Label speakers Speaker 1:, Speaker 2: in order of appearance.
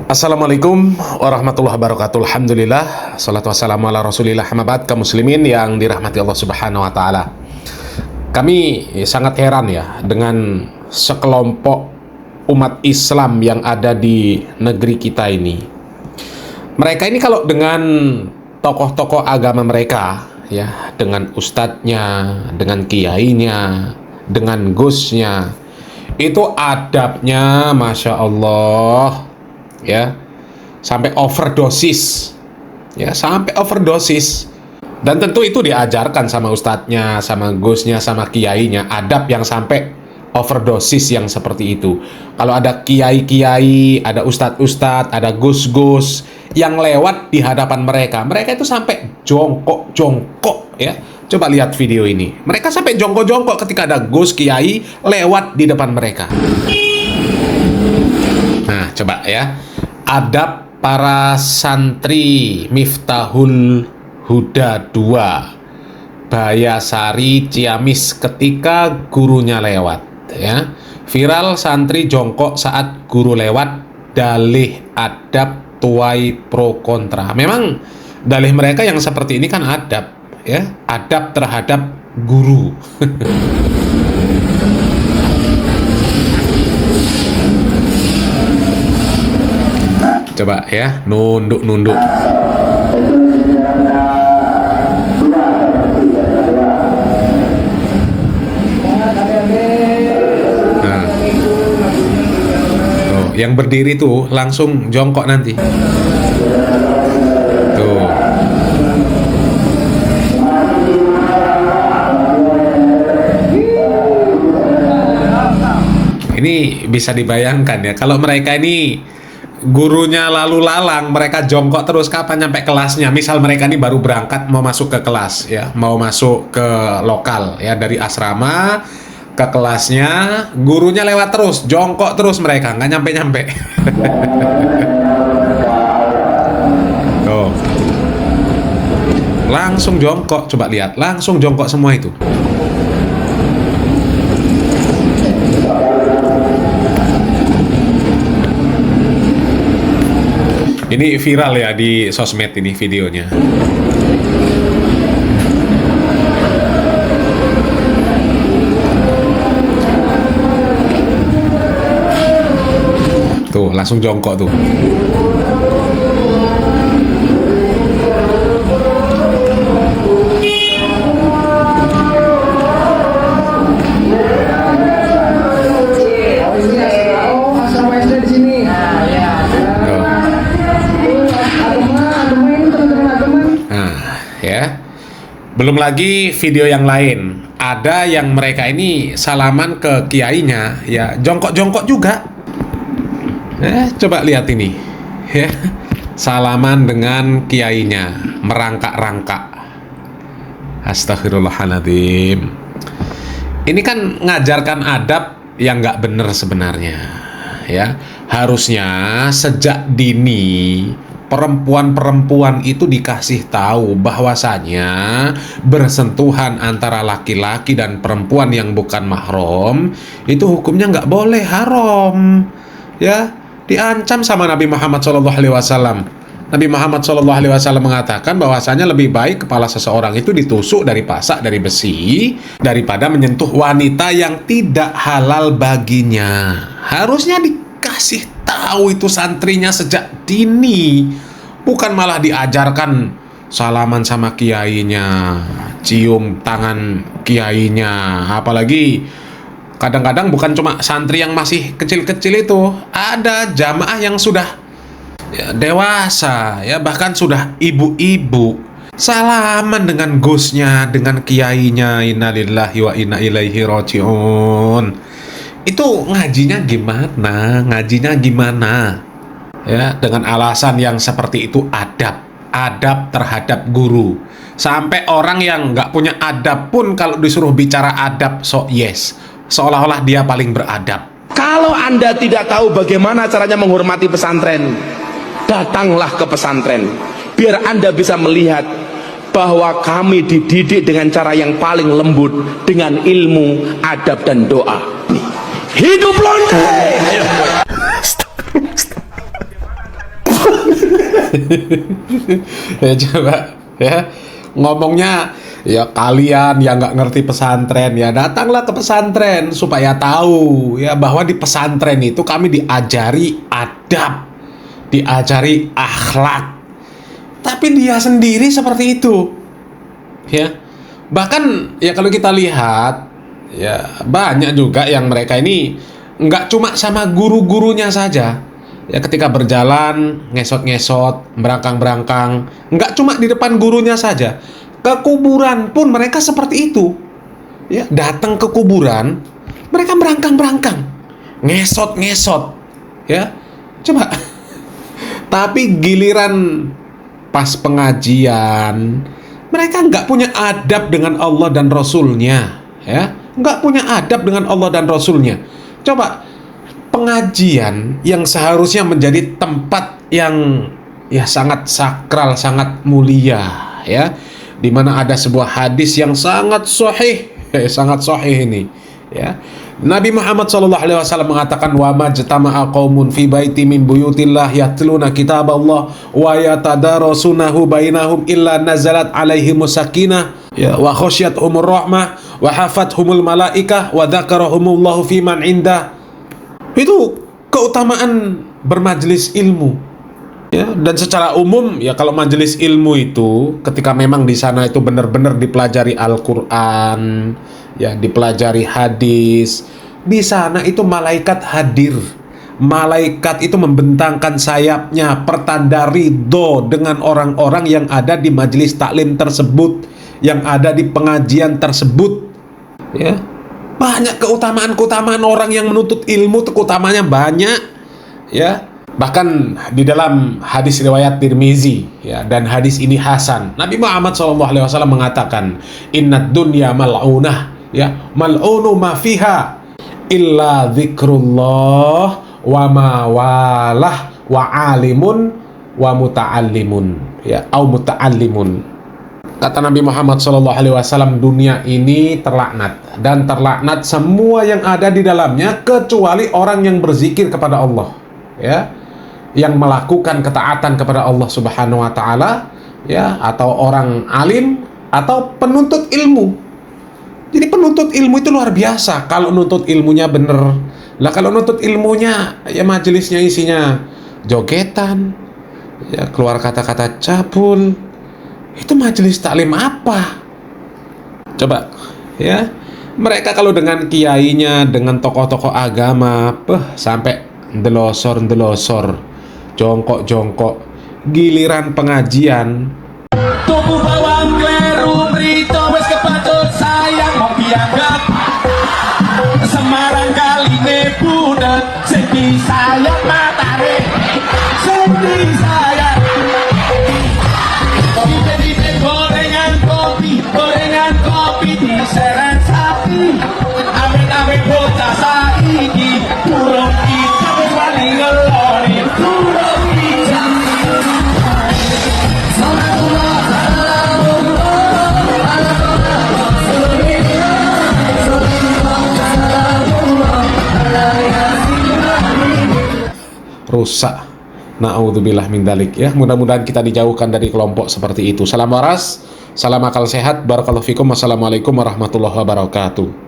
Speaker 1: Assalamualaikum warahmatullahi wabarakatuh. Alhamdulillah, salatu wassalamu ala rasulillah, hamabad kaum muslimin yang dirahmati Allah subhanahu wa ta'ala. Kami sangat heran ya dengan sekelompok umat Islam yang ada di negeri kita ini. Mereka ini kalau dengan tokoh-tokoh agama mereka ya, dengan ustadznya, dengan kiainya, dengan gusnya, itu adabnya Masya Allah ya, sampai overdosis ya, sampai overdosis. Dan tentu itu diajarkan sama ustadznya, sama gusnya, sama kiainya, adab yang sampai overdosis yang seperti itu. Kalau ada kiai-kiai, ada ustadz-ustadz, ada gus-gus yang lewat di hadapan mereka, mereka itu sampai jongkok-jongkok ya. Coba lihat video ini, mereka sampai jongkok-jongkok ketika ada gus kiai lewat di depan mereka. Nah, coba ya, adab para santri Miftahul Huda 2 Bayasari Ciamis ketika gurunya lewat ya. Viral santri jongkok saat guru lewat, dalih adab tuai pro kontra. Memang dalih mereka yang seperti ini kan adab ya, adab terhadap guru. Coba ya, nunduk-nunduk. Nah. Tuh, yang berdiri tuh langsung jongkok nanti. Tuh. Ini bisa dibayangkan ya, kalau mereka ini gurunya lalu lalang, mereka jongkok terus, kapan nyampe kelasnya? Misal mereka ini baru berangkat mau masuk ke kelas ya, mau masuk ke lokal ya, dari asrama ke kelasnya, gurunya lewat terus, jongkok terus, mereka nggak nyampe-nyampe. Tuh, langsung jongkok, coba lihat, langsung jongkok semua itu. Ini viral ya di sosmed ini videonya. Tuh, langsung jongkok tuh. Ya. Belum lagi video yang lain, ada yang mereka ini salaman ke kiainya ya, jongkok-jongkok juga. Coba lihat ini ya, salaman dengan kiainya, merangkak-rangkak. Astagfirullahaladzim. Ini kan ngajarkan adab yang nggak bener sebenarnya ya. Harusnya sejak dini perempuan-perempuan itu dikasih tahu bahwasanya bersentuhan antara laki-laki dan perempuan yang bukan mahram itu hukumnya nggak boleh, haram ya, diancam sama Nabi Muhammad SAW. Nabi Muhammad SAW mengatakan bahwasanya lebih baik kepala seseorang itu ditusuk dari pasak dari besi daripada menyentuh wanita yang tidak halal baginya. Harusnya dikasih tahu itu santrinya sejak dini, bukan malah diajarkan salaman sama kiainya, cium tangan kiainya. Apalagi kadang-kadang bukan cuma santri yang masih kecil-kecil itu, ada jamaah yang sudah ya, dewasa ya, bahkan sudah ibu-ibu salaman dengan gusnya, dengan kiainya. Innalillahi wa inna ilaihi rajiun. Itu ngajinya gimana? Ngajinya gimana? Ya, dengan alasan yang seperti itu, adab terhadap guru. Sampai orang yang nggak punya adab pun kalau disuruh bicara adab, yes, seolah-olah dia paling beradab.
Speaker 2: Kalau Anda tidak tahu bagaimana caranya menghormati pesantren, datanglah ke pesantren, biar Anda bisa melihat bahwa kami dididik dengan cara yang paling lembut, dengan ilmu, adab, dan doa. Hidup lonte!
Speaker 1: Ya coba ya, ngomongnya ya kalian yang nggak ngerti pesantren ya datanglah ke pesantren supaya tahu ya bahwa di pesantren itu kami diajari adab, diajari akhlak. Tapi dia sendiri seperti itu ya. Bahkan ya kalau kita lihat ya banyak juga yang mereka ini nggak cuma sama guru-gurunya saja ya, ketika berjalan ngesot-ngesot, berangkang-berangkang, nggak cuma di depan gurunya saja, ke kuburan pun mereka seperti itu ya. Datang ke kuburan mereka berangkang-berangkang, ngesot-ngesot ya, coba. Tapi giliran pas pengajian mereka nggak punya adab dengan Allah dan Rasulnya ya, nggak punya adab dengan Allah dan Rasulnya. Coba, pengajian yang seharusnya menjadi tempat yang ya sangat sakral, sangat mulia ya, di mana ada sebuah hadis yang sangat sahih, sangat sahih ini ya. Nabi Muhammad SAW mengatakan, wa majtama'a qaumun fi baiti min buyutillah yatluna kitaballah wa yatadarasunahu bainahum illa nazalat alaihimus sakinah ya wa khasyiathumur rahmah wa hafathumul malaikah wa dzakarahumullahu fi man indah. Itu keutamaan bermajelis ilmu ya. Dan secara umum ya, kalau majelis ilmu itu ketika memang di sana itu benar-benar dipelajari Al-Qur'an ya, dipelajari hadis, di sana itu malaikat hadir. Malaikat itu membentangkan sayapnya, pertanda ridho dengan orang-orang yang ada di majelis taklim tersebut, yang ada di pengajian tersebut ya. Banyak keutamaan-keutamaan orang yang menuntut ilmu, itu keutamanya banyak ya. Bahkan di dalam hadis riwayat Tirmizi ya, dan hadis ini hasan, Nabi Muhammad SAW mengatakan, innad dunya mal'unah ya, mal'unu ma fiha illa dzikrullah wa ma walah wa alimun wa muta'allimun ya, au muta'allimun. Kata Nabi Muhammad SAW, dunia ini terlaknat, dan terlaknat semua yang ada di dalamnya kecuali orang yang berzikir kepada Allah ya, yang melakukan ketaatan kepada Allah Subhanahu wa taala ya, atau orang alim atau penuntut ilmu. Jadi penuntut ilmu itu luar biasa kalau nuntut ilmunya bener. Lah kalau nuntut ilmunya ya majelisnya isinya jogetan ya, keluar kata-kata cabul, itu majelis taklim apa? Coba ya. Mereka kalau dengan kiainya, dengan tokoh-tokoh agama, sampai ndelosor-ndelosor, jongkok-jongkok. Giliran pengajian,
Speaker 3: tubuh bawang kleru berito wes kepatut sayang mau pianggap Semarang kali ne budet sedih sayang matare sedih sayang ide-ide gorengan kopi di seret sapi amin-amin bocah saiki burung kita wali ngeloni burung kita.
Speaker 1: rusak. Na'udzubillah min dalik ya. Mudah-mudahan kita dijauhkan dari kelompok seperti itu. Salam waras, salam akal sehat, barakallahu fikum. Wassalamualaikum warahmatullahi wabarakatuh.